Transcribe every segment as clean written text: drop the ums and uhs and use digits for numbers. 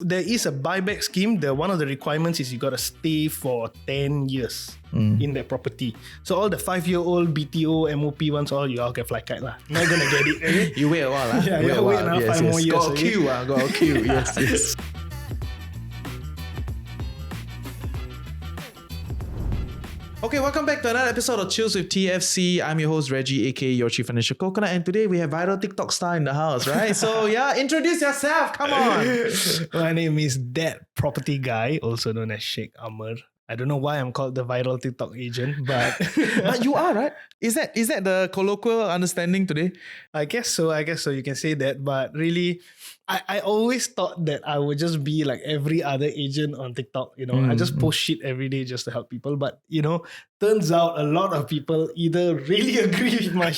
There is a buyback scheme. One of the requirements is you got to stay for 10 years in that property. So all the 5-year-old BTO, MOP ones, all you all can fly kite lah. Not gonna get it. Okay? You wait a while lah. Yeah, you wait another 5 more years. Got a queue got a queue. Yes. Okay, welcome back to another episode of Chills with TFC. I'm your host Reggie, aka your Chief Financial Coconut, and today we have viral TikTok star in the house, right? So yeah, introduce yourself. Come on. My name is ThatPropertyGuy, also known as Sheikh Amr. I don't know why I'm called the viral TikTok agent, but But you are, right? Is that the colloquial understanding today? I guess so. You can say that, but really, I always thought that I would just be like every other agent on TikTok. I just post shit every day just to help people. But turns out a lot of people either really agree with my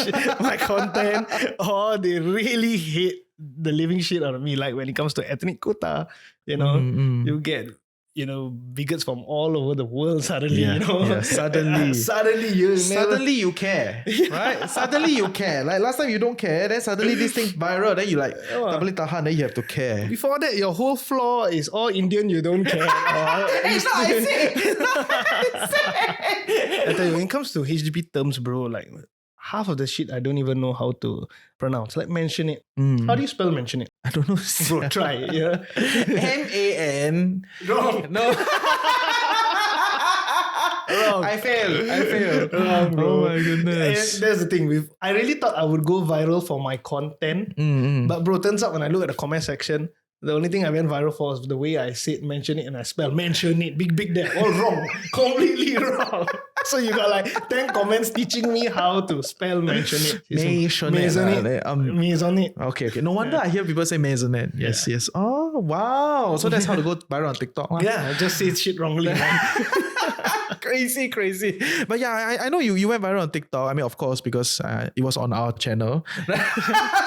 content, or they really hate the living shit out of me. Like when it comes to ethnic quota, you get bigots from all over the world suddenly, suddenly you care, right? Suddenly you care. Like last time you don't care, then suddenly this thing's viral, then you like tak boleh tahan, then you have to care. Before that, your whole floor is all Indian, you don't care. It's not I tell you, when it comes to HDB terms, bro, like half of the shit I don't even know how to pronounce. Like mention it. How do you spell mention it? I don't know. Bro, try it, yeah. MAN. Wrong. No. Wrong. I failed. Wrong, bro. Oh my goodness. And that's the thing. I really thought I would go viral for my content. But bro, turns out when I look at the comment section, the only thing I went viral for was the way I said mention it and I spelled mention it. Big there. All wrong. Completely wrong. So you got like 10 comments teaching me how to spell mention it. Maisonette. Okay. No wonder I hear people say maisonette. Yes. Oh, wow. So that's how to go viral on TikTok. Huh? Yeah, just say shit wrongly. Crazy. But yeah, I know you went viral on TikTok. I mean, of course, because it was on our channel.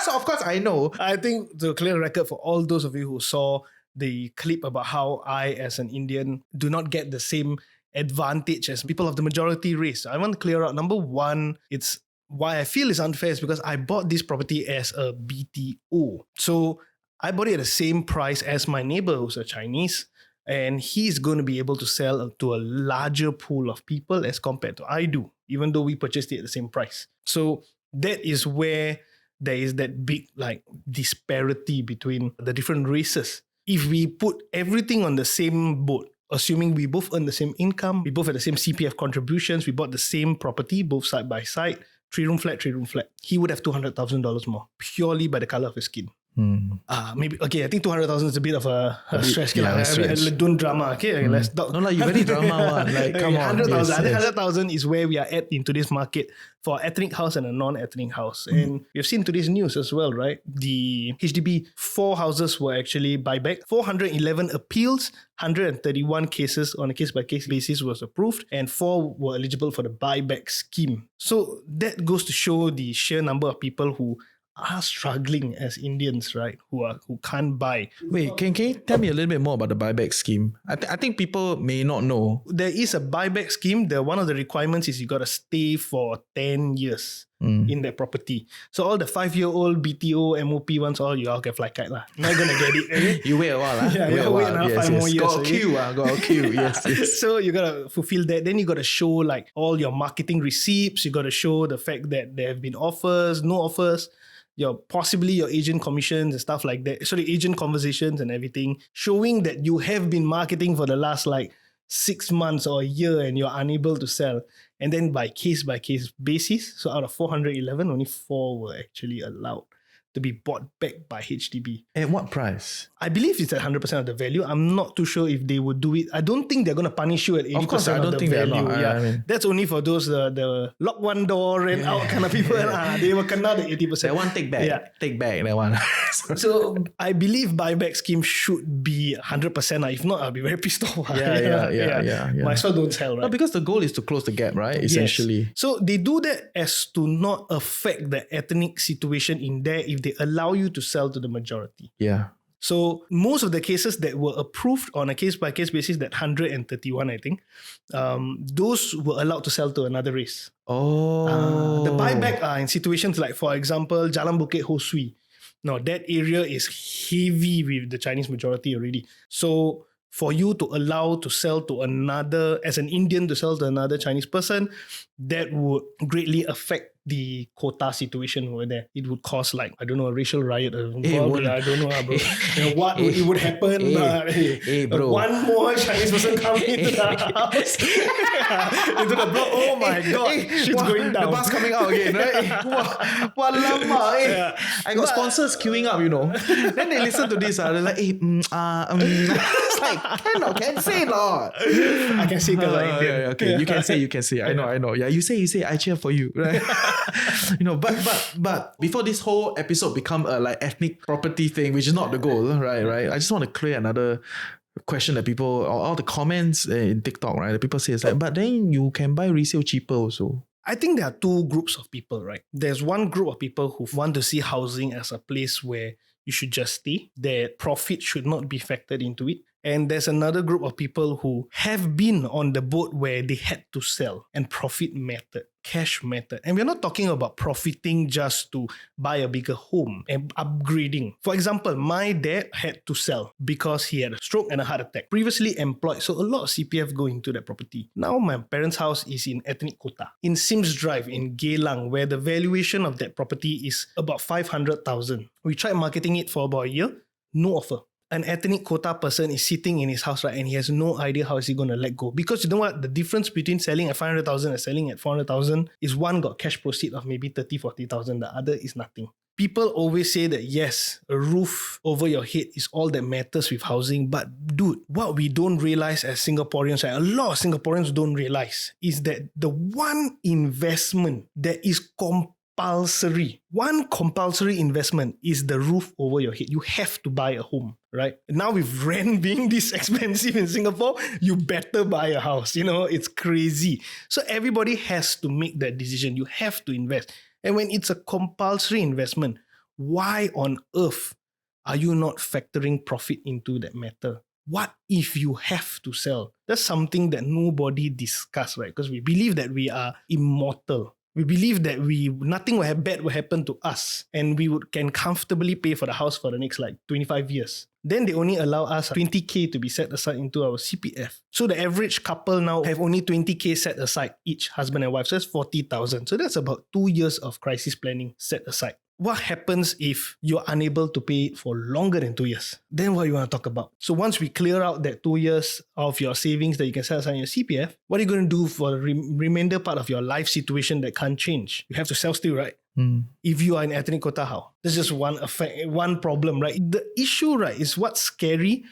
So of course I know. I think to clear a record for all those of you who saw the clip about how I, as an Indian, do not get the same advantage as people of the majority race. I want to clear out. Number one, it's why I feel it's unfair is because I bought this property as a BTO. So I bought it at the same price as my neighbor who's a Chinese. And he's going to be able to sell to a larger pool of people as compared to I do, even though we purchased it at the same price. So that is where there is that big like disparity between the different races. If we put everything on the same boat, assuming we both earn the same income, we both had the same CPF contributions, we bought the same property, both side by side, 3-room flat, he would have $200,000 more purely by the color of his skin. Maybe okay. I think 200,000 is a bit of a stretch. Don't drama. Okay, let's talk. No, like you very drama one. Like come on, 100,000 is where we are at in today's market for ethnic house and a non-ethnic house. And we've seen today's news as well, right? The HDB 4 houses were actually buyback. 411 appeals, 131 cases on a case-by-case basis was approved, and 4 were eligible for the buyback scheme. So that goes to show the sheer number of people who are struggling as Indians, right? Who can't buy. Wait, can you tell me a little bit more about the buyback scheme? I think people may not know. There is a buyback scheme. One of the requirements is you got to stay for 10 years in that property. So all the 5-year-old BTO, MOP ones, all you all can fly kite lah. Not gonna get it. Okay? You wait a while lah. Yeah, you wait another 5 more years. Got a queue. Yes. So you gotta fulfill that. Then you gotta show like all your marketing receipts. You gotta show the fact that there have been offers, no offers. Possibly your agent commissions and stuff like that. So the agent conversations and everything, showing that you have been marketing for the last like 6 months or a year and you're unable to sell. And then by case basis, so out of 411, only 4 were actually allowed to be bought back by HDB. At what price? I believe it's at 100% of the value. I'm not too sure if they would do it. I don't think they're going to punish you at 80% of course, I don't the think value. They're not. I mean, that's only for those the lock one door, rent out kind of people. They will kena the 80%. That one take back. Yeah. Take back that one. So I believe buyback scheme should be 100%. If not, I'll be very pissed off. Yeah. Might as well don't sell, right? No, because the goal is to close the gap, right? Essentially. Yes. So they do that as to not affect the ethnic situation in there if they allow you to sell to the majority. Yeah. So most of the cases that were approved on a case-by-case basis, that 131, I think, those were allowed to sell to another race. Oh. The buyback are in situations like, for example, Jalan Bukit Ho Swee. No, that area is heavy with the Chinese majority already. So for you to allow to sell to another, as an Indian to sell to another Chinese person, that would greatly affect the quota situation over there. It would cause like, I don't know, a racial riot. won't. I don't know, bro. What Hey, it would happen. hey, bro. One more Chinese person coming into the house. Into the block. Oh my God. Shit's going down. The bus coming out again, right? What lama, Yeah. I got sponsors queuing up, you know. Then they listen to this, they're like, it's like, can say no. I can say because I'm Indian. Okay, you can say. I know. Yeah, you say, I cheer for you, right? You know, but before this whole episode become a like ethnic property thing, which is not the goal, right? I just want to clear another question that people, or all the comments in TikTok, right? The people say it's like, but then you can buy resale cheaper also. I think there are two groups of people, right? There's one group of people who want to see housing as a place where you should just stay, that profit should not be factored into it. And there's another group of people who have been on the boat where they had to sell and profit mattered, cash mattered. And we're not talking about profiting just to buy a bigger home and upgrading. For example, my dad had to sell because he had a stroke and a heart attack. Previously employed, so a lot of CPF go into that property. Now my parents' house is in ethnic quota, in Sims Drive in Geylang, where the valuation of that property is about 500,000. We tried marketing it for about a year, no offer. An ethnic quota person is sitting in his house, right, and he has no idea how is he going to let go. Because you know what? The difference between selling at 500,000 and selling at 400,000 is one got cash proceed of maybe 30, 40,000. The other is nothing. People always say that yes, a roof over your head is all that matters with housing. But dude, what we don't realize as Singaporeans, right, a lot of Singaporeans don't realize, is that the one investment that is compulsory, one compulsory investment is the roof over your head. You have to buy a home, right? Now with rent being this expensive in Singapore, you better buy a house. You know, it's crazy. So everybody has to make that decision. You have to invest. And when it's a compulsory investment, why on earth are you not factoring profit into that matter? What if you have to sell? That's something that nobody discuss, right? Because we believe that we are immortal. We believe that nothing bad will happen to us, and we can comfortably pay for the house for the next like 25 years. Then they only allow us 20k to be set aside into our CPF. So the average couple now have only 20k set aside, each husband and wife. So that's 40,000. So that's about 2 years of crisis planning set aside. What happens if you're unable to pay it for longer than 2 years? Then what you want to talk about? So once we clear out that 2 years of your savings that you can set aside in your CPF, what are you going to do for the remainder part of your life situation that can't change? You have to sell still, right? If you are in ethnic quota, how? There's just one problem, right? The issue, right, is what's scary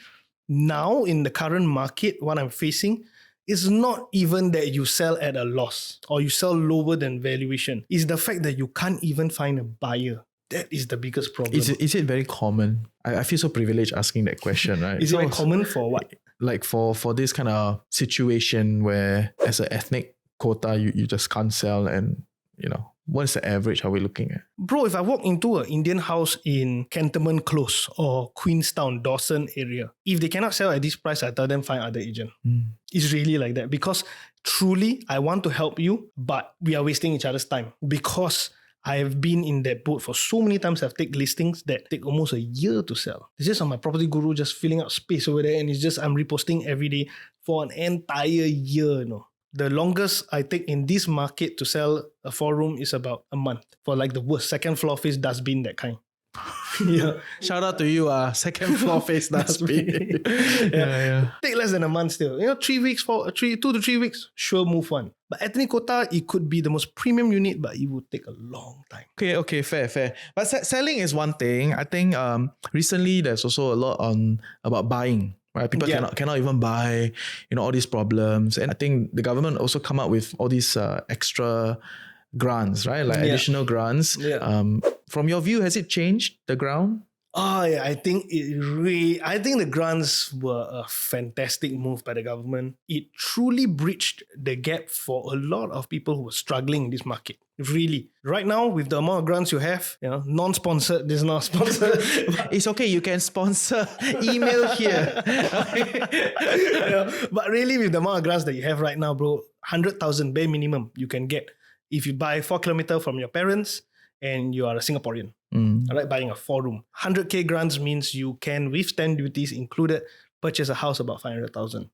now in the current market, what I'm facing, is not even that you sell at a loss or you sell lower than valuation. It's the fact that you can't even find a buyer. That is the biggest problem. Is it very common? I feel so privileged asking that question, right? Is it very common for what? Like for this kind of situation where as an ethnic quota, you just can't sell, and you know, what's the average are we looking at? Bro, if I walk into an Indian house in Cantonment Close or Queenstown, Dawson area, if they cannot sell at this price, I tell them find other agent. It's really like that, because truly I want to help you, but we are wasting each other's time, because I have been in that boat for so many times. I've taken listings that take almost a year to sell. It's just on my property guru, just filling out space over there, and it's just I'm reposting every day for an entire year, you know. The longest I take in this market to sell a 4-room is about a month for like the worst second floor face dustbin, that kind. Yeah. Shout out to you, second floor face dustbin. Yeah. Take less than a month still. 3 weeks, 2 to 3 weeks, sure, move on. But ethnic quota, it could be the most premium unit, but it would take a long time. Okay, fair. But selling is one thing. I think recently there's also a lot about buying. Right, people cannot even buy, all these problems, and I think the government also come up with all these extra grants, right? Like additional grants. From your view, has it changed the ground? Oh yeah, I think the grants were a fantastic move by the government. It truly bridged the gap for a lot of people who were struggling in this market. Really. Right now, with the amount of grants you have, non-sponsored, this is not sponsored. It's okay, you can sponsor. Email here. But really, with the amount of grants that you have right now, bro, 100,000 bare minimum you can get if you buy 4 kilometers from your parents and you are a Singaporean. All right, buying a 4-room. 100K grants means you can, with stamp duties included, purchase a house about 500,000.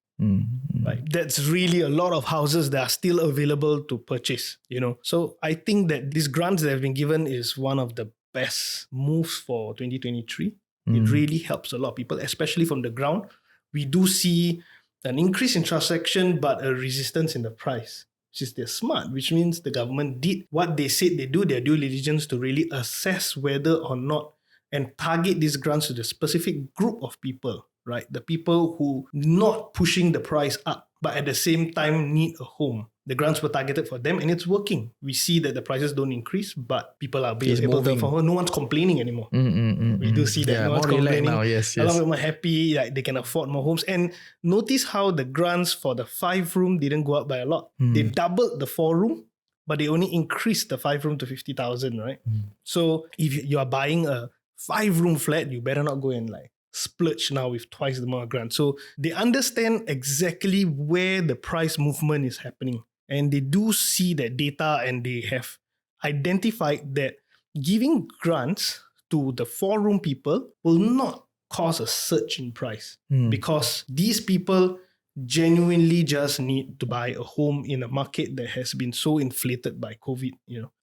Right, that's really a lot of houses that are still available to purchase. So I think that these grants that have been given is one of the best moves for 2023. It really helps a lot of people, especially from the ground. We do see an increase in transaction, but a resistance in the price. Which is they're smart, which means the government did what they said they do, their due diligence to really assess whether or not and target these grants to the specific group of people, right? The people who not pushing the price up, but at the same time need a home. The grants were targeted for them and it's working. We see that the prices don't increase, but people are being able to afford. No one's complaining anymore. We do see that. Yeah, no one's more complaining. now. Yes. A lot of them are happy, like they can afford more homes. And notice how the grants for the 5-room didn't go up by a lot. They doubled the 4-room, but they only increased the 5-room to 50,000, right? So if you are buying a 5-room flat, you better not go and like splurge now with twice the amount of grants. So they understand exactly where the price movement is happening. And they do see that data and they have identified that giving grants to the 4-room people will not cause a surge in price because these people genuinely just need to buy a home in a market that has been so inflated by COVID,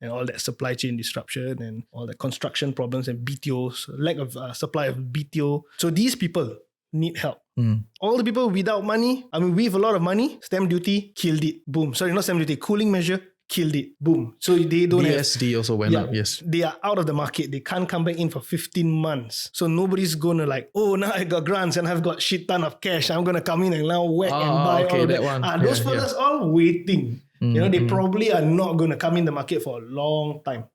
and all that supply chain disruption and all the construction problems and BTOs, lack of supply of BTO. So these people need help. All the people without money, with a lot of money, stamp duty killed it. Boom. Sorry, not stamp duty, cooling measure killed it. Boom. So they don't BSD also went up. Yes. They are out of the market. They can't come back in for 15 months. So nobody's gonna like, oh, now I got grants and I've got shit ton of cash. I'm gonna come in and now whack and buy all of that. One. Those fellas all waiting. They probably are not gonna come in the market for a long time.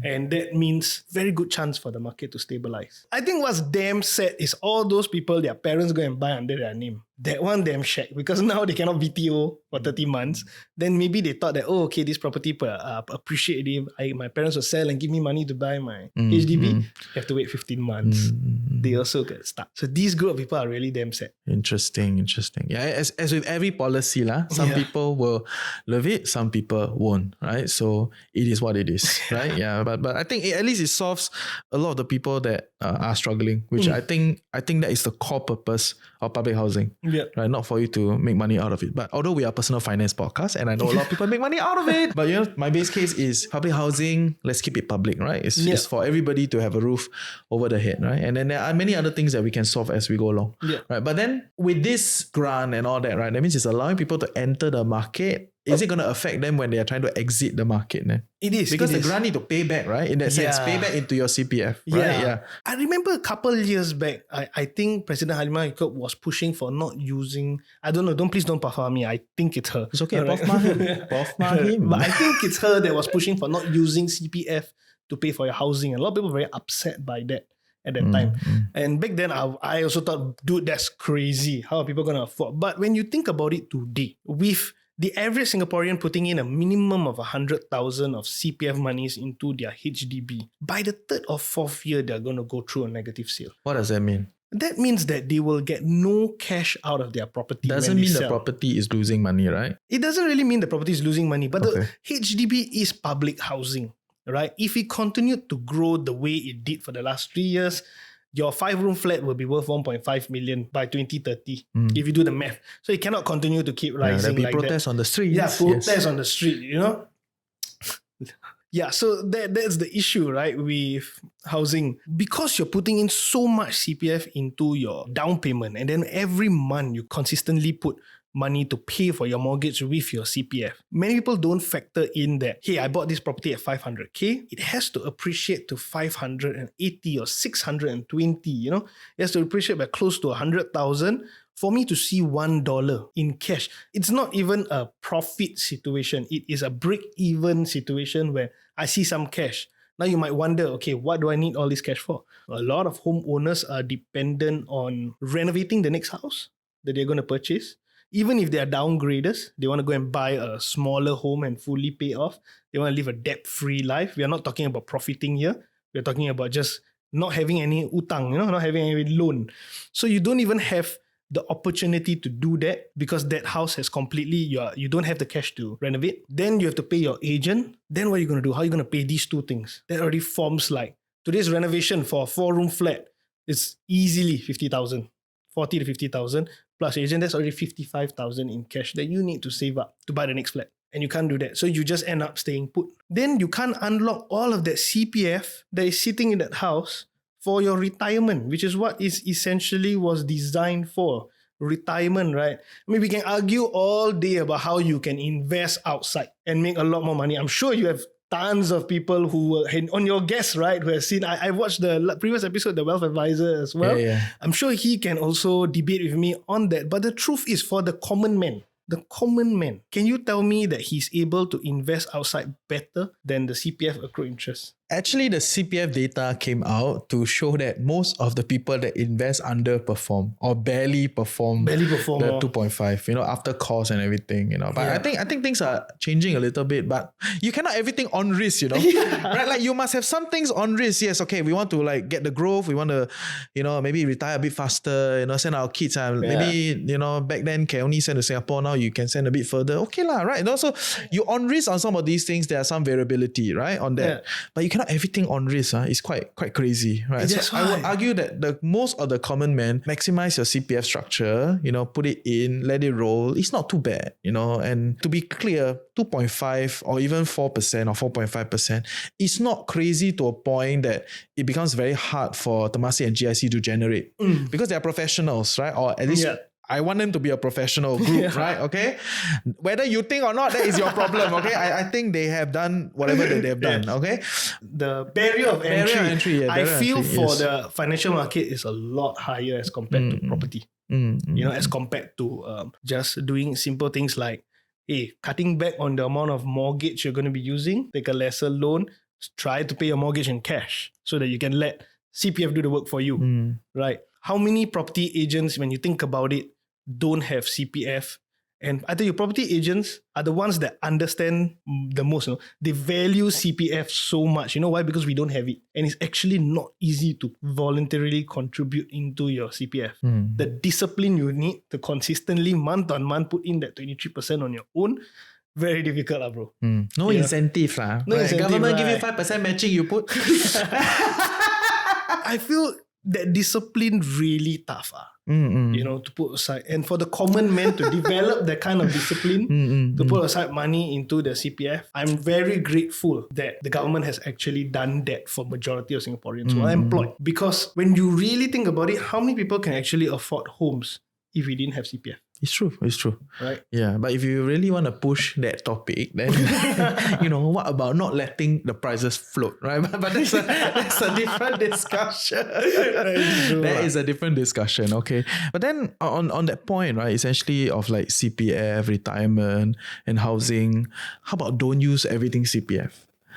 And that means very good chance for the market to stabilize. I think what's damn sad is all those people, their parents go and buy under their name. That one damn shack because now they cannot BTO for 30 months. Then maybe they thought that, this property appreciate it. My parents will sell and give me money to buy my HDB. You have to wait 15 months. They also get stuck. So these group of people are really damn sad. Interesting. Yeah, as with every policy, some people will love it, some people won't, right? So it is what it is, right? Yeah, but I think at least it solves a lot of the people that are struggling, which I think that is the core purpose of public housing. Yeah. Right, not for you to make money out of it. But although we are a personal finance podcast and I know a lot of people make money out of it, but my base case is public housing, let's keep it public, right? It's for everybody to have a roof over the head, right? And then there are many other things that we can solve as we go along. Yeah. Right. But then with this grant and all that, right, that means it's allowing people to enter the market. Is it going to affect them when they are trying to exit the market? It is. Because the grant need to pay back, right? In that sense, pay back into your CPF, right? Yeah. I remember a couple years back, I think President Halimah Yacob was pushing for not using, I don't know, please don't puff on me. I think it's her. It's okay, puff him. But I think it's her that was pushing for not using CPF to pay for your housing. And a lot of people were very upset by that at that time. And back then, I also thought, dude, that's crazy. How are people going to afford? But when you think about it today, with the average Singaporean putting in a minimum of 100,000 of CPF monies into their HDB, by the 3rd or 4th year, they're going to go through a negative sale. What does that mean? That means that they will get no cash out of their property. Doesn't mean the property is losing money, right? It doesn't really mean the property is losing money, but the HDB is public housing, right? If it continued to grow the way it did for the last 3 years, your 5-room flat will be worth 1.5 million by 2030 if you do the math. So it cannot continue to keep rising. There'll be protests on the street. Yeah, protests on the street, Yeah, so that's the issue, right, with housing. Because you're putting in so much CPF into your down payment and then every month you consistently put money to pay for your mortgage with your CPF. Many people don't factor in that, hey, I bought this property at 500K. It has to appreciate to 580 or 620, It has to appreciate by close to 100,000 for me to see $1 in cash. It's not even a profit situation. It is a break-even situation where I see some cash. Now you might wonder, okay, what do I need all this cash for? A lot of homeowners are dependent on renovating the next house that they're going to purchase. Even if they are downgraders, they want to go and buy a smaller home and fully pay off. They want to live a debt-free life. We are not talking about profiting here. We're talking about just not having any utang, not having any loan. So you don't even have the opportunity to do that because that house has completely, you don't have the cash to renovate. Then you have to pay your agent. Then what are you going to do? How are you going to pay these two things? That already forms like Today's renovation for a 4-room flat is easily 50,000, 40 to 50,000 plus agent. That's already 55,000 in cash that you need to save up to buy the next flat. And you can't do that. So you just end up staying put. Then you can't unlock all of that CPF that is sitting in that house for your retirement, which is what is essentially was designed for. Retirement, right? I mean, we can argue all day about how you can invest outside and make a lot more money. I'm sure you have tons of people who were on your guest, right? Who have seen, I watched the previous episode, The Wealth Advisor as well. Yeah. I'm sure he can also debate with me on that. But the truth is, for the common man, can you tell me that he's able to invest outside better than the CPF accrued interest? Actually, the CPF data came out to show that most of the people that invest underperform or barely perform the 2.5, after cost and everything, But I think things are changing a little bit, but you cannot everything on risk, right? Like you must have some things on risk. Yes, okay, we want to like get the growth. We want to, maybe retire a bit faster, send our kids. Maybe, back then can only send to Singapore. Now you can send a bit further. Okay lah, right? And also you on risk on some of these things. There are some variability, right? On that, but you cannot everything on risk. It's quite crazy, right? So I would argue that the most of the common man maximize your CPF structure, put it in, let it roll. It's not too bad, and to be clear, 2.5 or even 4% or 4.5%, it's not crazy to a point that it becomes very hard for Temasek and GIC to generate because they're professionals, right? Or at least I want them to be a professional group, right? Okay. Whether you think or not, that is your problem. Okay. I think they have done whatever that they have done. Okay. The barrier of entry, I feel for the financial market is a lot higher as compared to property. As compared to just doing simple things like, hey, cutting back on the amount of mortgage you're going to be using, take a lesser loan, try to pay your mortgage in cash so that you can let CPF do the work for you, right? How many property agents, when you think about it, don't have CPF? And I tell you, property agents are the ones that understand the most. They value CPF so much. You know why? Because we don't have it. And it's actually not easy to voluntarily contribute into your CPF. The discipline you need to consistently, month on month, put in that 23% on your own, very difficult, bro. No incentive. No incentive. Government give you 5% matching, you put. I feel that discipline really tough, to put aside. And for the common man to develop that kind of discipline, to put aside money into the CPF, I'm very grateful that the government has actually done that for majority of Singaporeans who are employed. Because when you really think about it, how many people can actually afford homes if we didn't have CPF? It's true. Right. Yeah, but if you really want to push that topic, then what about not letting the prices float, right? But that's a different discussion. That is a different discussion. Okay, but then on that point, right? Essentially of like CPF, retirement, and housing. How about don't use everything CPF?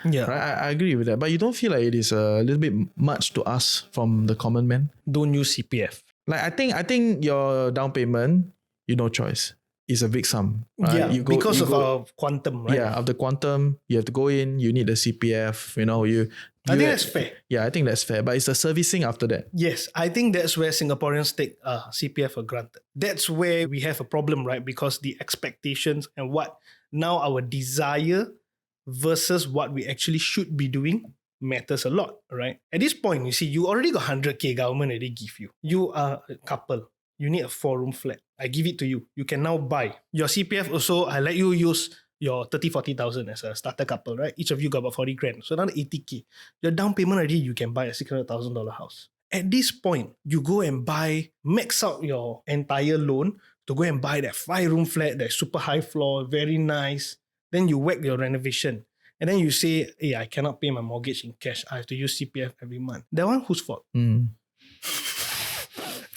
Yeah, right. I agree with that, but you don't feel like it is a little bit much to ask from the common man? Don't use CPF. Like I think your down payment, no choice. It's a big sum. Right? Yeah, because of our quantum, right? Yeah, of the quantum, you have to go in, you need the CPF, I think that's fair. Yeah, I think that's fair. But it's the servicing after that. Yes, I think that's where Singaporeans take CPF for granted. That's where we have a problem, right? Because the expectations and what now our desire versus what we actually should be doing matters a lot, right? At this point, you see, you already got 100K government already give you. You are a couple. You need a 4-room flat. I give it to you. You can now buy. Your CPF also, I let you use your 30,000-40,000 as a starter couple, right? Each of you got about 40 grand. So now 80K. Your down payment already, you can buy a $600,000 house. At this point, you go and max out your entire loan to go and buy that 5-room flat, that super high floor, very nice. Then you whack your renovation. And then you say, hey, I cannot pay my mortgage in cash. I have to use CPF every month. That one, whose fault?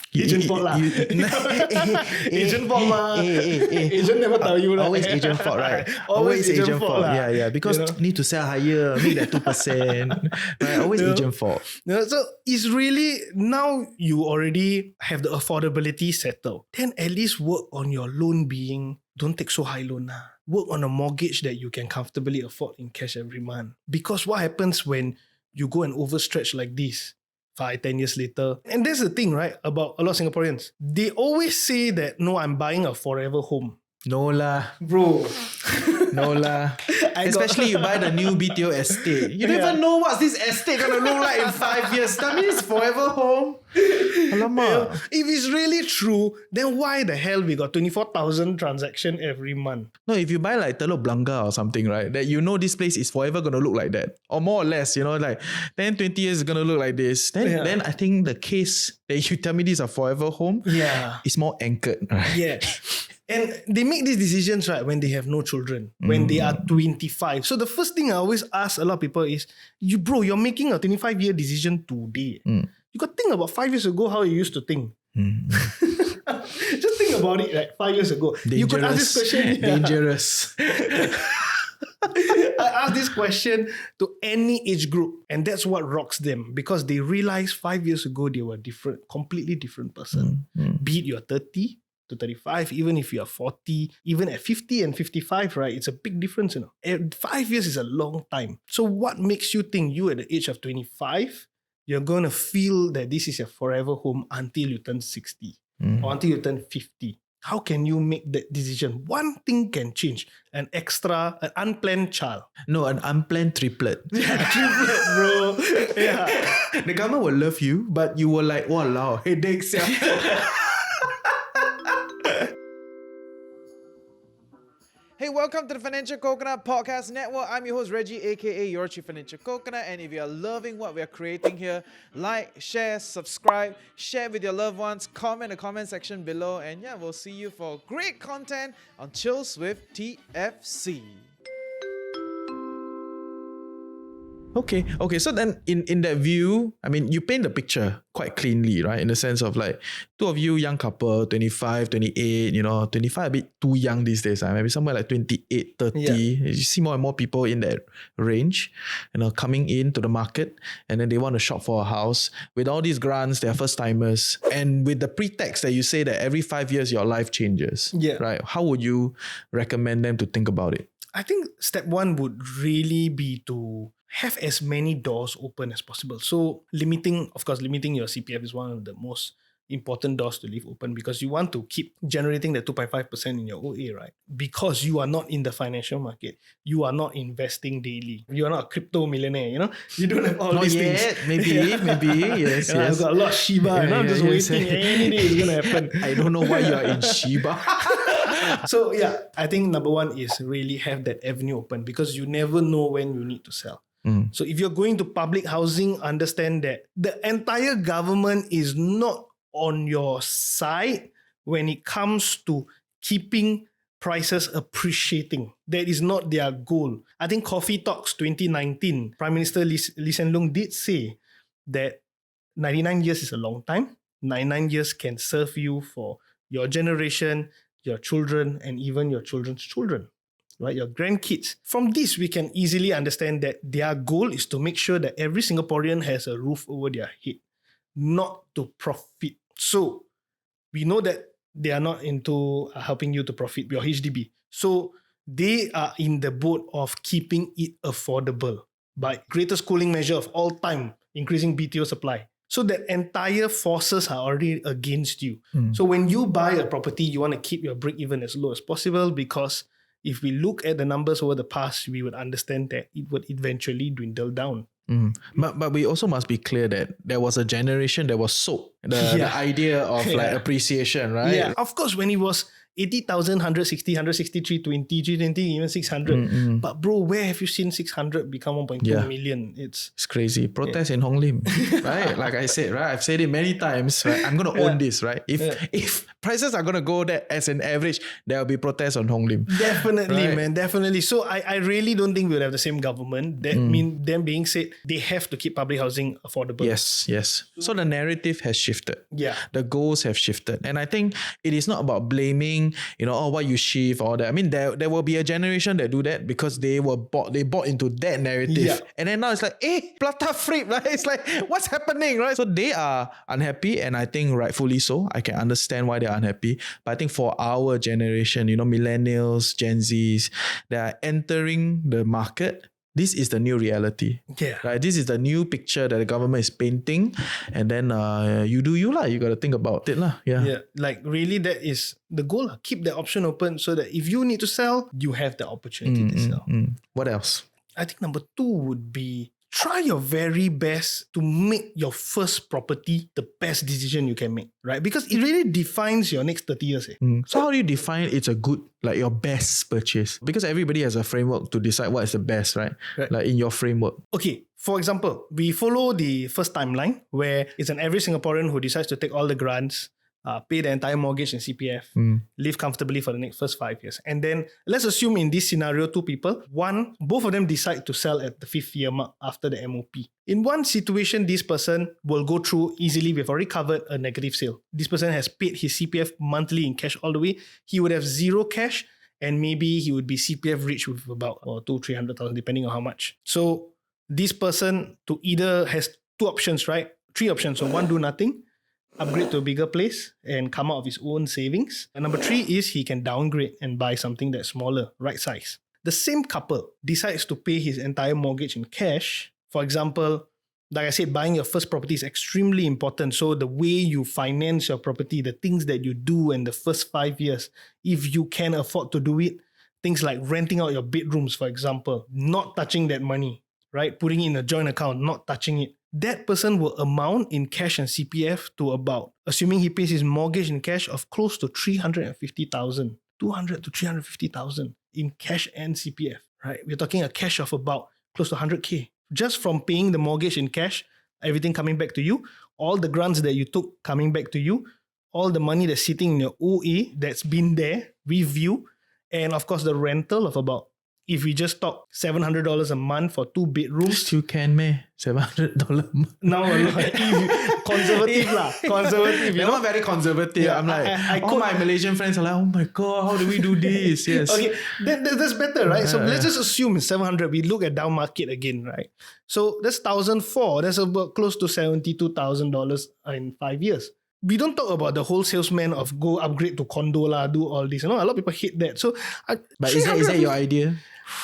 Agent fault lah. Agent fault lah. Agent never tell you lah. Always agent fault, right? Always agent fault. Yeah. Because need to sell higher, make that 2%. Right? Always agent fault. So it's really, now you already have the affordability settled. Then at least work on your loan don't take so high loan lah. Work on a mortgage that you can comfortably afford in cash every month. Because what happens when you go and overstretch like this 5-10 years later? And that's the thing, right, about a lot of Singaporeans. They always say that, no, I'm buying a forever home. No lah. Bro. No lah. Especially you buy the new BTO estate. You don't even know what's this estate gonna look like in 5 years. That means it's forever home. Alamak. If it's really true, then why the hell we got 24,000 transaction every month? No, if you buy like Telok Blangah or something, right, that you know this place is forever gonna look like that. Or more or less, like 10, 20 years is gonna look like this. Then I think the case that you tell me these are forever home is more anchored. Right? Yeah. And they make these decisions, right, when they have no children, when they are 25. So the first thing I always ask a lot of people is, you're making a 25-year decision today. You got to think about 5 years ago how you used to think. Just think about it, like 5 years ago. Dangerous. You could ask this question. Dangerous. I ask this question to any age group, and that's what rocks them, because they realize 5 years ago they were different, completely different person. Be it you're 30 to 35, even if you are 40, even at 50 and 55, right? It's a big difference, 5 years is a long time. So what makes you think you at the age of 25, you're going to feel that this is your forever home until you turn 60 or until you turn 50? How can you make that decision? One thing can change. An unplanned child. No, an unplanned triplet. Triplet, bro. Yeah. The government will love you, but you were like, walao, headaches. Hey, welcome to the Financial Coconut Podcast Network. I'm your host, Reggie, aka your Chief Financial Coconut. And if you're loving what we're creating here, like, share, subscribe, share with your loved ones, comment in the comment section below. And yeah, we'll see you for great content on Chills with TFC. Okay. So then in that view, I mean, you paint the picture quite cleanly, right? In the sense of like, two of you, young couple, 25, 28, 25 a bit too young these days. Maybe somewhere like 28, 30. Yeah. You see more and more people in that range, coming into the market, and then they want to shop for a house. With all these grants, they're first timers. And with the pretext that you say that every 5 years your life changes, right? How would you recommend them to think about it? I think step one would really be to have as many doors open as possible. So limiting your CPF is one of the most important doors to leave open, because you want to keep generating the 2.5% in your OA, right? Because you are not in the financial market. You are not investing daily. You are not a crypto millionaire, You don't have all these things. Maybe, yes. I've got a lot of Shiba, I'm just waiting. Any day it's going to happen. I don't know why you are in Shiba. So I think number one is really have that avenue open, because you never know when you need to sell. So if you're going to public housing, understand that the entire government is not on your side when it comes to keeping prices appreciating. That is not their goal. I think Coffee Talks 2019, Prime Minister Lee Hsien Loong did say that 99 years is a long time. 99 years can serve you for your generation, your children, and even your children's children. Right, your grandkids. From this, we can easily understand that their goal is to make sure that every Singaporean has a roof over their head, not to profit. So we know that they are not into helping you to profit, your HDB. So they are in the boat of keeping it affordable by greatest cooling measure of all time, increasing BTO supply. So the entire forces are already against you. So when you buy a property, you want to keep your break even as low as possible, because if we look at the numbers over the past, we would understand that it would eventually dwindle down. But we also must be clear that there was a generation that was sold the idea of like appreciation, right? Yeah, of course, when it was 80,000, 160, 163, 20, 320, even 600. But bro, where have you seen 600 become 1.2 million? It's crazy. Protest in Hong Lim, right? Like I said, right? I've said it many times, right? I'm going to own this, right? If prices are going to go there as an average, there will be protests on Hong Lim. Definitely, right? Man, definitely. So I really don't think we'll have the same government. That mean them being said, they have to keep public housing affordable. Yes. So the narrative has shifted. Yeah. The goals have shifted. And I think it is not about blaming, why you shift or that. I mean, there will be a generation that do that because they bought into that narrative. Yeah. And then now it's like, plata flip, right? It's like, what's happening, right? So they are unhappy, and I think rightfully so. I can understand why they're unhappy. But I think for our generation, millennials, Gen Zs, that are entering the market, this is the new reality. Yeah. Right? This is the new picture that the government is painting. And then you do you lah. You got to think about it lah. Yeah. Yeah, like really that is the goal. Keep the option open so that if you need to sell, you have the opportunity to sell. What else? I think number 2 would be try your very best to make your first property the best decision you can make, right? Because it really defines your next 30 years. So how do you define it's a good, like your best purchase? Because everybody has a framework to decide what is the best, right? Like in your framework. Okay, for example, we follow the first timeline where it's an average Singaporean who decides to take all the grants, pay the entire mortgage and CPF, live comfortably for the next first 5 years. And then let's assume in this scenario, 2 people, both of them decide to sell at the 5th year mark after the MOP. In one situation, this person will go through easily. We've already covered a negative sale. This person has paid his CPF monthly in cash all the way. He would have 0 cash and maybe he would be CPF rich with about 200,000-300,000 depending on how much. So this person to either has 2 options, right? 3 options. So 1, do nothing, upgrade to a bigger place and come out of his own savings. And number 3 is he can downgrade and buy something that's smaller, right size. The same couple decides to pay his entire mortgage in cash. For example, like I said, buying your first property is extremely important. So the way you finance your property, the things that you do in the first 5 years, if you can afford to do it, things like renting out your bedrooms, for example, not touching that money, right? Putting it in a joint account, not touching it. That person will amount in cash and CPF to about, assuming he pays his mortgage in cash, of close to 350,000, 200 to 350,000 in cash and CPF, right? We're talking a cash of about close to 100K. Just from paying the mortgage in cash, everything coming back to you, all the grants that you took coming back to you, all the money that's sitting in your OA that's been there with you, and of course the rental of about, if we just talk $700 a month for 2 bedrooms. Still can, meh? $700 a month. No, conservative lah. Conservative. They're not very conservative. Yeah, I'm like, all my Malaysian friends are like, oh my God, how do we do this? Yes. Okay, that's better, right? So let's just assume it's 700. We look at down market again, right? So that's 1,004. That's about close to $72,000 in 5 years. We don't talk about the whole salesman of go upgrade to condo lah, do all this. You know, a lot of people hate that. So, but is that your idea?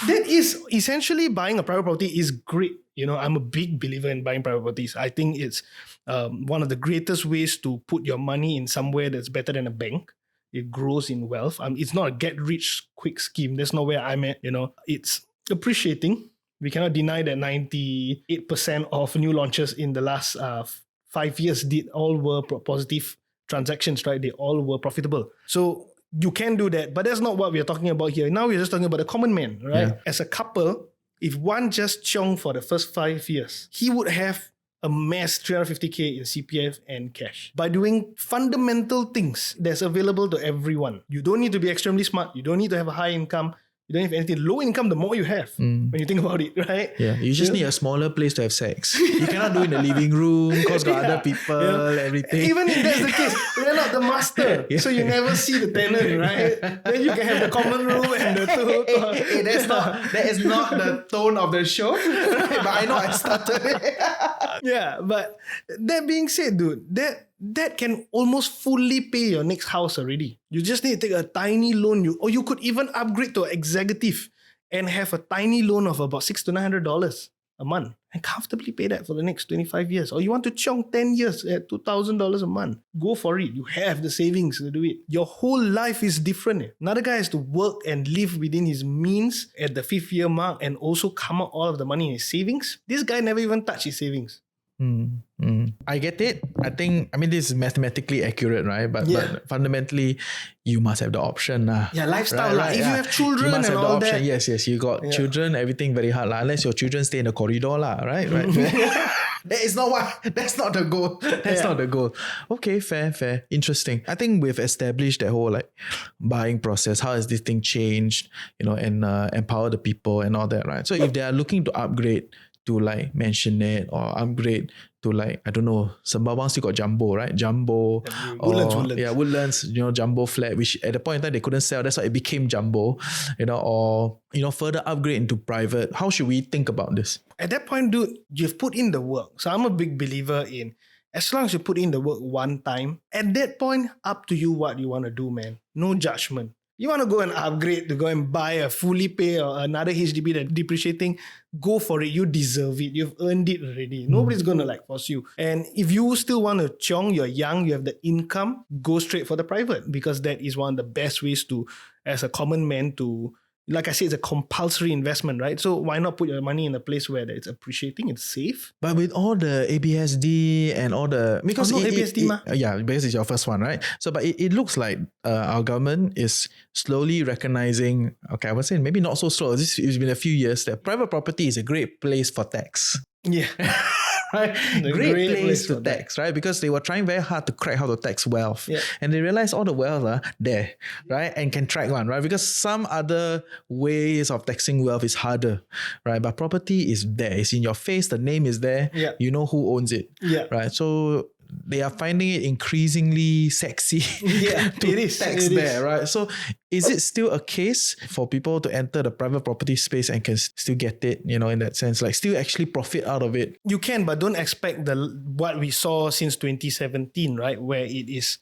That is essentially buying a private property is great. You know, I'm a big believer in buying private properties. I think it's one of the greatest ways to put your money in somewhere that's better than a bank. It grows in wealth. It's not a get rich quick scheme. That's not where I'm at. You know, it's appreciating. We cannot deny that 98% of new launches in the last 5 years all were positive transactions, right? They all were profitable. So you can do that, but that's not what we're talking about here. Now we're just talking about the common man, right? Yeah. As a couple, if one just chiong for the first 5 years, he would have amassed 350K in CPF and cash by doing fundamental things that's available to everyone. You don't need to be extremely smart. You don't need to have a high income. You don't have anything. Low income, the more you have when you think about it, right? Yeah, you just need a smaller place to have sex. You cannot do it in the living room because got other people, everything. Even if that's the case, you're not the master. So you never see the tenant, right? Then you can have the common room and the two. Hey, that is not the tone of the show. But I know I started it. Yeah, but that being said, dude, that can almost fully pay your next house already. You just need to take a tiny loan, or you could even upgrade to an executive and have a tiny loan of about $600 to $900 a month and comfortably pay that for the next 25 years. Or you want to chong 10 years at $2,000 a month, go for it. You have the savings to do it. Your whole life is different. Another guy has to work and live within his means at the 5th year mark and also come out all of the money in his savings. This guy never even touched his savings. I get it. I mean, this is mathematically accurate, right? But fundamentally, you must have the option. Yeah, lifestyle. Right? If you have children you must and have the all option. that. Yes, you got children, everything very hard. Unless your children stay in the corridor, right? That's not the goal. That's not the goal. Okay, fair. Interesting. I think we've established that whole buying process. How has this thing changed? And empower the people and all that, right? So if they are looking to upgrade to mansionette or upgrade to I don't know, Sembawang still got jumbo, right? Jumbo. Woodlands. Yeah, Woodlands, jumbo flat, which at the point in time they couldn't sell. That's why it became jumbo, or further upgrade into private. How should we think about this? At that point, dude, you've put in the work. So I'm a big believer in, as long as you put in the work one time, at that point, up to you what you want to do, man. No judgment. You want to go and upgrade to go and buy a fully pay or another HDB that's depreciating, go for it. You deserve it. You've earned it already. Nobody's going to like force you. And if you still want to chiong, you're young, you have the income, go straight for the private, because that is one of the best ways to, as a common man, to, like I said, it's a compulsory investment, right? So why not put your money in a place where it's appreciating, it's safe? But with all the ABSD and all the... Because ABSD ma. Yeah, because it's your first one, right? So, but it looks like our government is slowly recognizing, okay, I would say maybe not so slow, it's been a few years, that private property is a great place for tax. Yeah. Right? Great place to tax, right? Because they were trying very hard to crack how to tax wealth. Yeah. And they realized all the wealth are there, right? And can track one, right? Because some other ways of taxing wealth is harder, right? But property is there. It's in your face. The name is there. Yeah. You know who owns it. Yeah. Right? So they are finding it increasingly sexy to tax there, right? So is it still a case for people to enter the private property space and can still get it, in that sense, like still actually profit out of it? You can, but don't expect what we saw since 2017, right? Where it is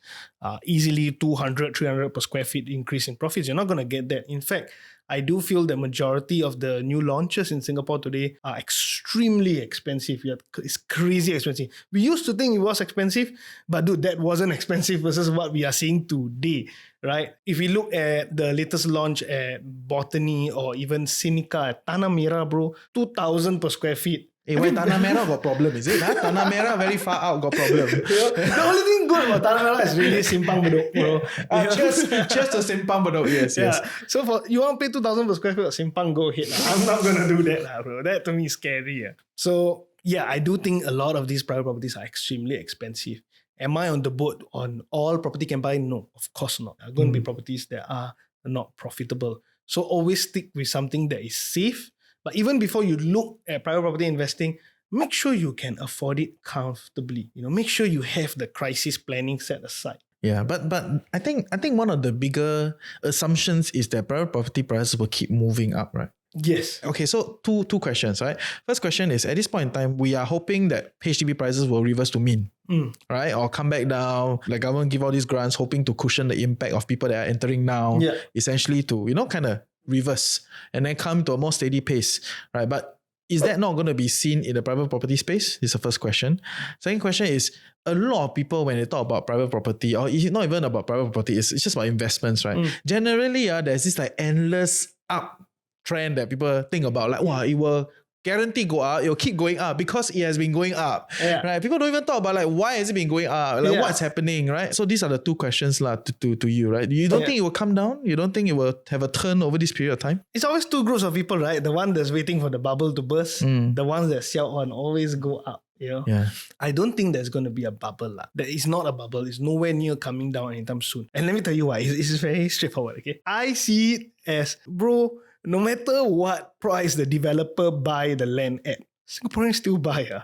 easily 200, 300 per square feet increase in profits. You're not going to get that. In fact, I do feel the majority of the new launches in Singapore today are extremely expensive. It's crazy expensive. We used to think it was expensive, but dude, that wasn't expensive versus what we are seeing today, right? If we look at the latest launch at Botany or even Sinica at Tanah Merah, bro, 2,000 per square feet. Why Tanah Merah got problem, is it? Tanah Merah very far out got problem. The only thing good about Tanah Merah is really Simpang Bedok, bro. Cheers to Simpang Bedok, yes. So for you want to pay 2,000 per square feet of Simpang, go ahead. I'm not going to do that, bro. That to me is scary. So yeah, I do think a lot of these private properties are extremely expensive. Am I on the boat on all property can buy? No, of course not. There are going to be properties that are not profitable. So always stick with something that is safe. But even before you look at private property investing, make sure you can afford it comfortably. Make sure you have the crisis planning set aside. Yeah, but I think one of the bigger assumptions is that private property prices will keep moving up, right? Yes. Okay, so two questions, right? First question is, at this point in time, we are hoping that HDB prices will reverse to mean, right? Or come back down. The government give all these grants, hoping to cushion the impact of people that are entering now, essentially to, kind of reverse and then come to a more steady pace, right? But is that not going to be seen in the private property space? This is the first question. Second question is, a lot of people, when they talk about private property, or it's not even about private property, it's just about investments, right? Generally, there's this like endless up trend that people think about, like, wow, it will guarantee go up, it'll keep going up because it has been going up, right? People don't even talk about like why has it been going up, like what's happening, right? So these are the two questions to you, right? You don't think it will come down? You don't think it will have a turn over this period of time? It's always two groups of people, right? The one that's waiting for the bubble to burst, the ones that sell on always go up. I don't think there's going to be a bubble. There is not a bubble. It's nowhere near coming down anytime soon. And let me tell you why. It's very straightforward, okay? I see it as, bro, no matter what price the developer buy the land at, Singaporeans still buy.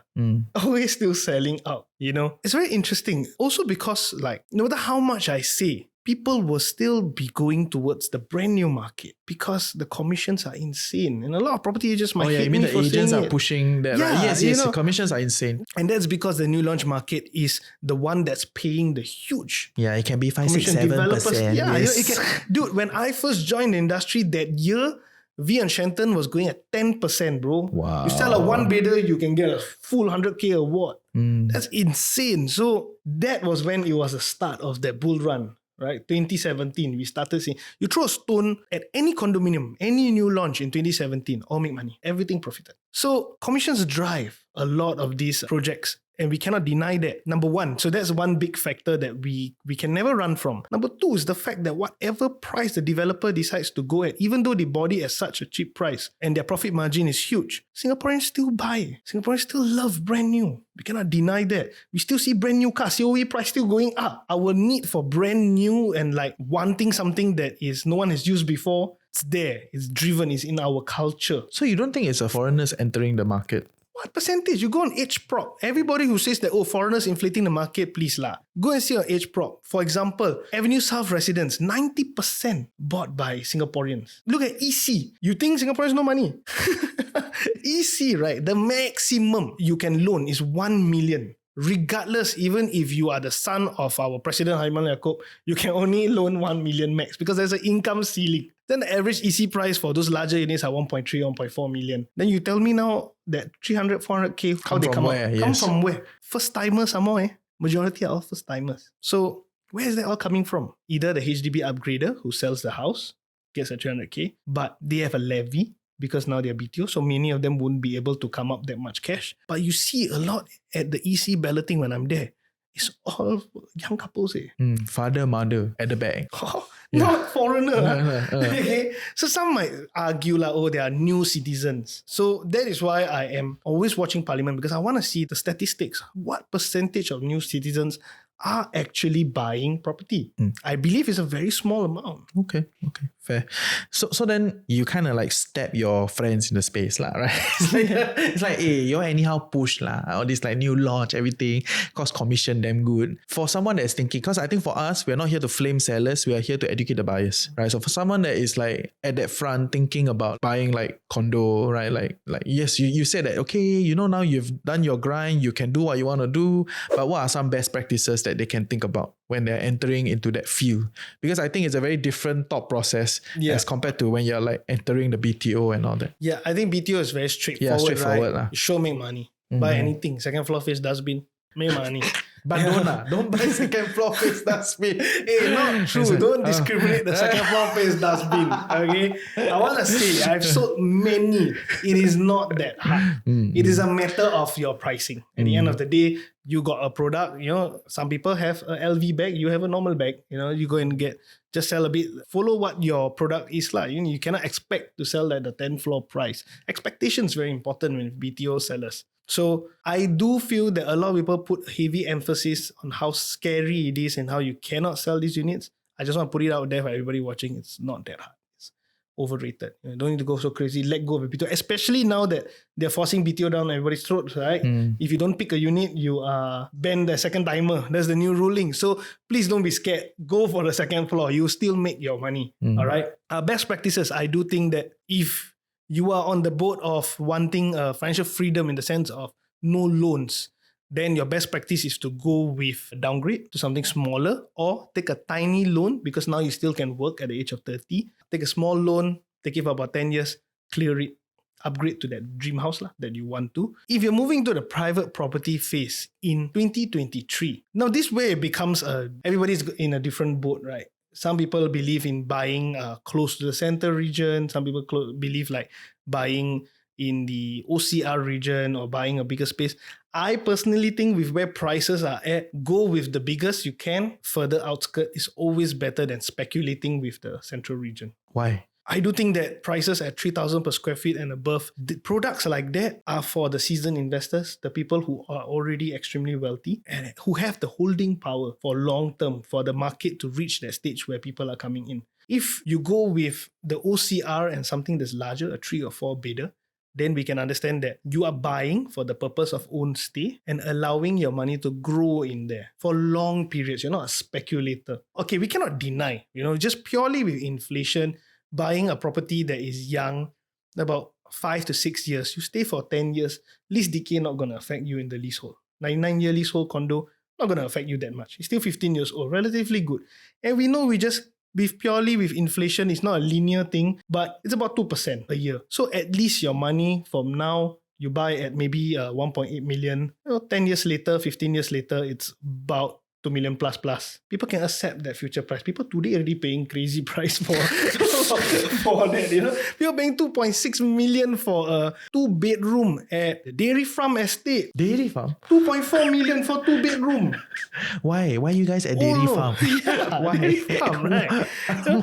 Always still selling out, It's very interesting. Also because no matter how much I say, people will still be going towards the brand new market because the commissions are insane. And a lot of property agents might hate me for saying it. You mean the agents are pushing that, right? Yes, the commissions are insane. And that's because the new launch market is the one that's paying the huge. Yeah, it can be 5, 6, 7%. Yeah, it can. Dude, when I first joined the industry that year, V and Shenton was going at 10%, bro. Wow. You sell a one bidder, you can get a full 100k award. That's insane. So that was when it was the start of that bull run. Right, 2017, we started seeing, you throw a stone at any condominium, any new launch in 2017, all make money, everything profited. So commissions drive a lot of these projects. And we cannot deny that, number one. So that's one big factor that we can never run from. Number two is the fact that whatever price the developer decides to go at, even though they bought it at such a cheap price and their profit margin is huge, Singaporeans still buy. Singaporeans still love brand new. We cannot deny that. We still see brand new cars, COE price still going up. Our need for brand new and wanting something that is no one has used before, it's there. It's driven. It's in our culture. So you don't think it's a foreigners entering the market? What percentage? You go on Age Prop. Everybody who says that, foreigners inflating the market, please lah. Go and see on Age Prop. For example, Avenue South residents, 90% bought by Singaporeans. Look at EC. You think Singaporeans no money? EC, right? The maximum you can loan is 1 million. regardless, even if you are the son of our President Haiman Yaakob, you can only loan 1 million max because there's an income ceiling. Then the average EC price for those larger units are 1.3, 1.4 million. Then you tell me now that 300, 400K, how they come where? out? Yes. Come from where? First timers some more, eh? Majority are all first timers. So where is that all coming from? Either the HDB upgrader who sells the house, gets a 300K, but they have a levy because now they're BTO, so many of them won't be able to come up that much cash. But you see a lot at the EC balloting when I'm there. It's all young couples. Father, mother at the back. Not foreigner. Okay? So some might argue like, they are new citizens. So that is why I am always watching Parliament, because I want to see the statistics. What percentage of new citizens are actually buying property? I believe it's a very small amount. Okay, fair. So then you kind of like step your friends in the space lah, right? It's like, hey, you anyhow push lah, all this like new launch, everything, cost commission damn good. For someone that's thinking, because I think for us, we're not here to flame sellers, we are here to educate the buyers, right? So for someone that is like at that front thinking about buying like condo, right? Like yes, you said that, okay, now you've done your grind, you can do what you want to do, but what are some best practices that they can think about when they're entering into that field? Because I think it's a very different thought process as compared to when you're like entering the BTO and all that. Yeah, I think BTO is very straightforward, right? Sure, make money. Buy anything. Second floor face dustbin, make money. But don't buy second floor face dustbin. Hey, not true. Don't discriminate the second floor face dustbin. Okay, I want to say I've sold many. It is not that hard. It is a matter of your pricing. At the end of the day, you got a product. Some people have a LV bag. You have a normal bag. You go and just sell a bit. Follow what your product is like. You cannot expect to sell at the 10th floor price. Expectation is very important with BTO sellers. So I do feel that a lot of people put heavy emphasis on how scary it is and how you cannot sell these units. I just want to put it out there for everybody watching. It's not that hard. It's overrated. Don't need to go so crazy. Let go of BTO, especially now that they're forcing BTO down everybody's throats, right? If you don't pick a unit, you are banned the second timer. That's the new ruling. So please don't be scared. Go for the second floor. You still make your money. All right. Best practices. I do think that if you are on the boat of wanting financial freedom in the sense of no loans, then your best practice is to go with a downgrade to something smaller, or take a tiny loan because now you still can work at the age of 30. Take a small loan, take it for about 10 years, clear it, upgrade to that dream house that you want to. If you're moving to the private property phase in 2023, now this way it becomes everybody's in a different boat, right? Some people believe in buying close to the center region. Some people believe like buying in the OCR region or buying a bigger space. I personally think with where prices are at, go with the biggest you can. Further outskirt is always better than speculating with the central region. Why? I do think that prices at 3,000 per square feet and above, the products like that are for the seasoned investors, the people who are already extremely wealthy and who have the holding power for long term, for the market to reach that stage where people are coming in. If you go with the OCR and something that's larger, a 3 or 4 bidder, then we can understand that you are buying for the purpose of own stay and allowing your money to grow in there for long periods. You're not a speculator. Okay, we cannot deny, just purely with inflation, buying a property that is young, about 5 to 6 years, you stay for 10 years, lease decay not going to affect you in the leasehold. 99-year leasehold condo, not going to affect you that much. It's still 15 years old, relatively good. And we know purely with inflation, it's not a linear thing, but it's about 2% a year. So at least your money from now, you buy at maybe 1.8 million. 10 years later, 15 years later, it's about 2 million plus. People can accept that future price. People today already paying crazy price for that, People paying 2.6 million for a 2-bedroom at the Dairy Farm Estate. Dairy Farm? 2.4 million for 2-bedroom. Why? Why you guys at Dairy Farm? Yeah, why? Dairy Farm, right? So,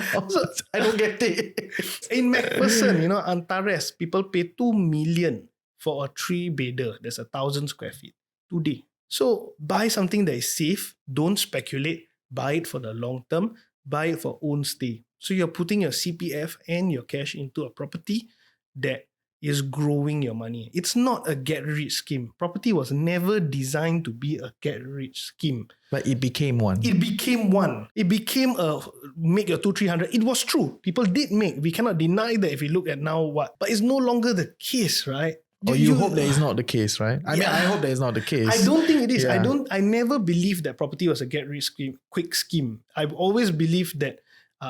I don't get it. In MacPherson, Antares, people pay 2 million for a 3-bedder. That's 1,000 square feet today. So buy something that is safe. Don't speculate. Buy it for the long term. Buy it for own stay. So you're putting your CPF and your cash into a property that is growing your money. It's not a get-rich scheme. Property was never designed to be a get-rich scheme. But it became one. It became one. It became a make your 200-300. It was true. People did make. We cannot deny that if we look at now what. But it's no longer the case, right? Or you hope that is not the case, right? I mean, I hope that is not the case. I don't think it is. Yeah. I never believed that property was a get-rich quick scheme. I've always believed that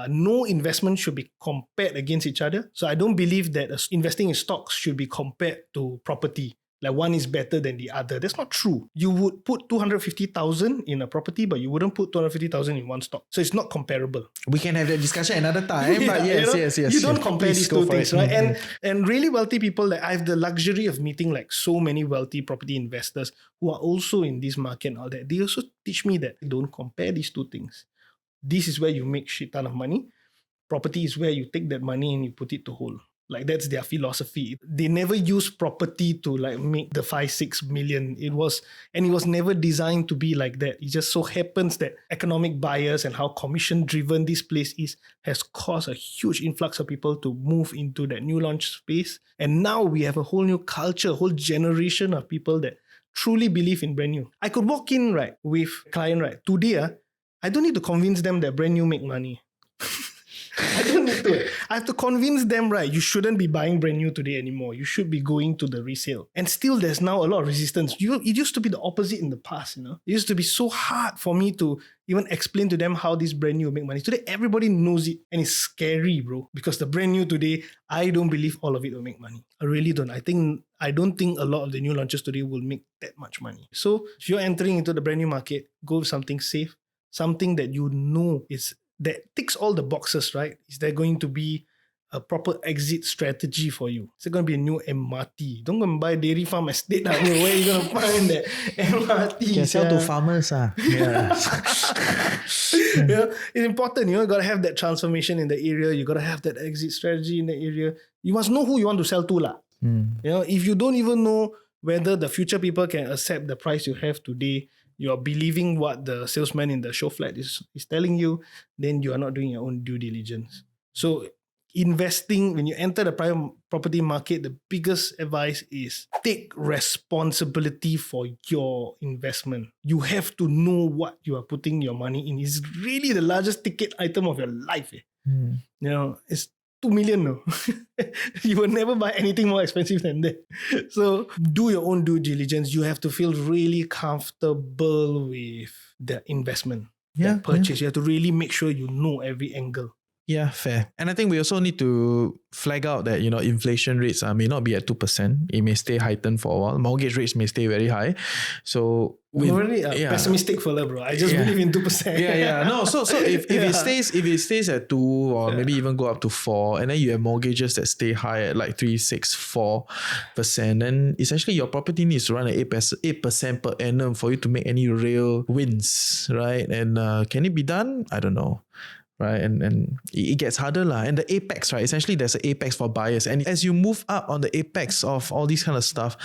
no investment should be compared against each other. So I don't believe that investing in stocks should be compared to property. Like one is better than the other. That's not true. You would put 250,000 in a property, but you wouldn't put 250,000 in one stock. So it's not comparable. We can have that discussion another time. But yes. You don't compare these two things, right? Mm-hmm. And really wealthy people, like I have the luxury of meeting like so many wealthy property investors who are also in this market and all that. They also teach me that don't compare these two things. This is where you make shit ton of money. Property is where you take that money and you put it to hold. Like that's their philosophy. They never use property to like make the 5-6 million. It was never designed to be like that. It just so happens that economic bias and how commission driven this place is has caused a huge influx of people to move into that new launch space. And now we have a whole new culture, a whole generation of people that truly believe in brand new. I could walk in right with a client right today. I don't need to convince them that brand new make money. I don't need to. I have to convince them, right, you shouldn't be buying brand new today anymore. You should be going to the resale. And still there's now a lot of resistance. It used to be the opposite in the past, It used to be so hard for me to even explain to them how this brand new make money. Today, everybody knows it and it's scary, bro. Because the brand new today, I don't believe all of it will make money. I really don't. I don't think a lot of the new launches today will make that much money. So if you're entering into the brand new market, go with something safe, something that you know that ticks all the boxes, right? Is there going to be a proper exit strategy for you? Is there going to be a new MRT? Don't go and buy dairy farm estate. Where are you going to find that MRT? Can sell to farmers. Yeah. It's important. You got to have that transformation in the area. You got to have that exit strategy in the area. You must know who you want to sell to. If you don't even know whether the future people can accept the price you have today, you are believing what the salesman in the show flat is telling you, then you are not doing your own due diligence. So investing, when you enter the private property market, the biggest advice is take responsibility for your investment. You have to know what you are putting your money in. It's really the largest ticket item of your life. It's 2 million no. You will never buy anything more expensive than that. So do your own due diligence. You have to feel really comfortable with the investment, the purchase. You have to really make sure you know every angle. Yeah, fair. And I think we also need to flag out that, inflation rates may not be at 2%. It may stay heightened for a while. Mortgage rates may stay very high. So I'm already pessimistic fella, bro. I just believe in 2%. No, so if it stays at 2 or maybe even go up to 4, and then you have mortgages that stay high at like 3, 6, 4%, then essentially your property needs to run at 8% per annum for you to make any real wins, right? And can it be done? I don't know. Right, and it gets harder and the apex, right? Essentially, there's an apex for buyers, and as you move up on the apex of all these kind of stuff,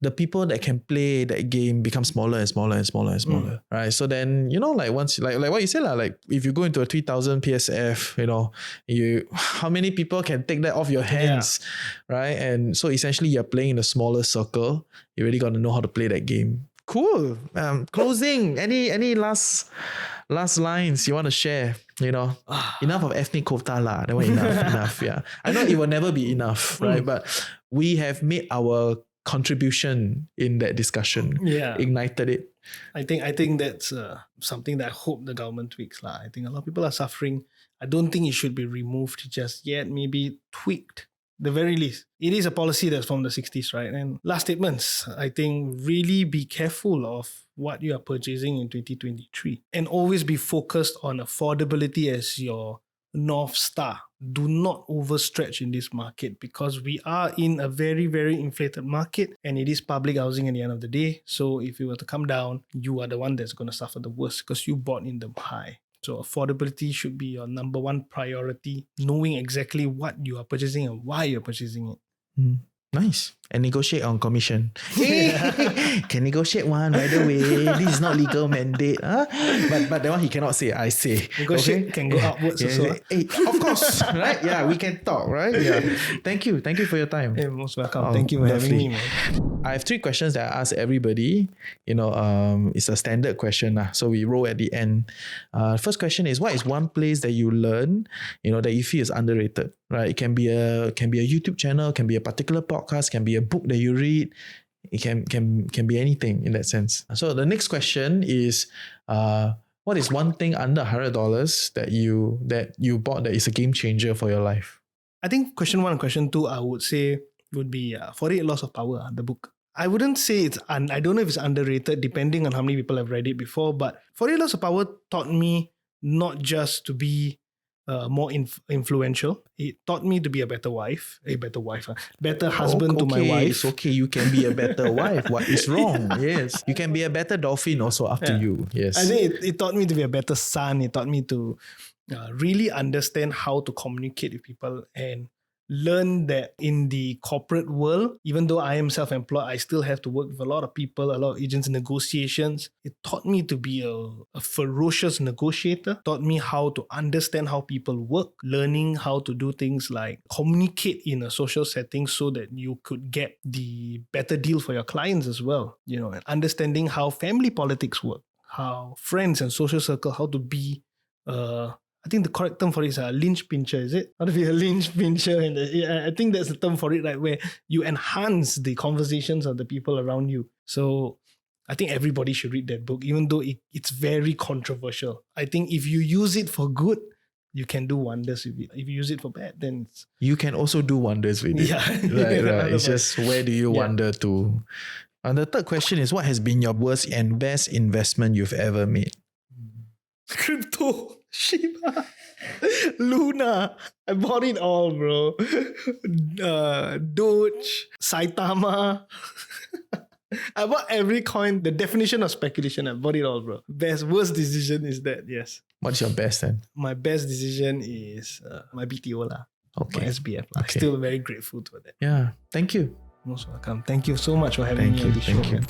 the people that can play that game become smaller and smaller and smaller and smaller, right? So then once like what you said like if you go into a 3,000 PSF, how many people can take that off your hands, right? And so essentially, you're playing in a smaller circle. You really got to know how to play that game. Cool. Closing. Any last lines you want to share? Enough of ethnic quota lah. That one enough. Yeah. I know it will never be enough, right? But we have made our contribution in that discussion. Yeah. Ignited it. I think that's something that I hope the government tweaks lah. I think a lot of people are suffering. I don't think it should be removed just yet. Maybe tweaked. The very least. It is a policy that's from the 60s, right? And last statements, I think really be careful of what you are purchasing in 2023 and always be focused on affordability as your North Star. Do not overstretch in this market because we are in a very, very inflated market and it is public housing at the end of the day. So if it were to come down, you are the one that's going to suffer the worst because you bought in them high. So affordability should be your number one priority, knowing exactly what you are purchasing and why you're purchasing it. Nice. And negotiate on commission. Can negotiate one, by the way. This is not legal mandate. But that one he cannot say. I say. Negotiate can go upwards also. Of course. Right? Yeah, we can talk, right? Yeah. Thank you for your time. Hey, most welcome. Thank you for having me, man. I have 3 questions that I ask everybody. It's a standard question. So we roll at the end. First question is, what is one place that you learn, that you feel is underrated? right? It can be a YouTube channel, can be a particular podcast, can be a book that you read. It can be anything in that sense. So the next question is, what is one thing under $100 that you bought that is a game changer for your life? I think question 1 and question 2, I would say would be 48 Laws of Power, the book. I wouldn't say I don't know if it's underrated depending on how many people have read it before, but 48 Laws of Power taught me not just to be more influential. It taught me to be a better better husband to my wife. It's okay. You can be a better wife. What is wrong? Yes. You can be a better dolphin also up to you. Yes. I think it taught me to be a better son. It taught me to really understand how to communicate with people and learn that in the corporate world, even though I am self-employed, I still have to work with a lot of people, a lot of agents, negotiations. It taught me to be a ferocious negotiator, taught me how to understand how people work, learning how to do things like communicate in a social setting so that you could get the better deal for your clients as well, and understanding how family politics work, how friends and social circle, how to be I think the correct term for it is a lynch pincher, is it? How to be a lynch pincher? And I think that's the term for it, right? Where you enhance the conversations of the people around you. So I think everybody should read that book, even though it's very controversial. I think if you use it for good, you can do wonders with it. If you use it for bad, then you can also do wonders with it. Yeah. Right. It's just where do you wander to? And the third question is, what has been your worst and best investment you've ever made? Crypto. Shiba, Luna, I bought it all, bro. Doge, Saitama. I bought every coin. The definition of speculation, I bought it all, bro. Worst decision is that, yes. What's your best then? My best decision is my BTO lah. Okay. My SBF lah. Okay. Still very grateful for that. Yeah. Thank you. Most welcome. Thank you so much for having me on the show. Thank you. Man.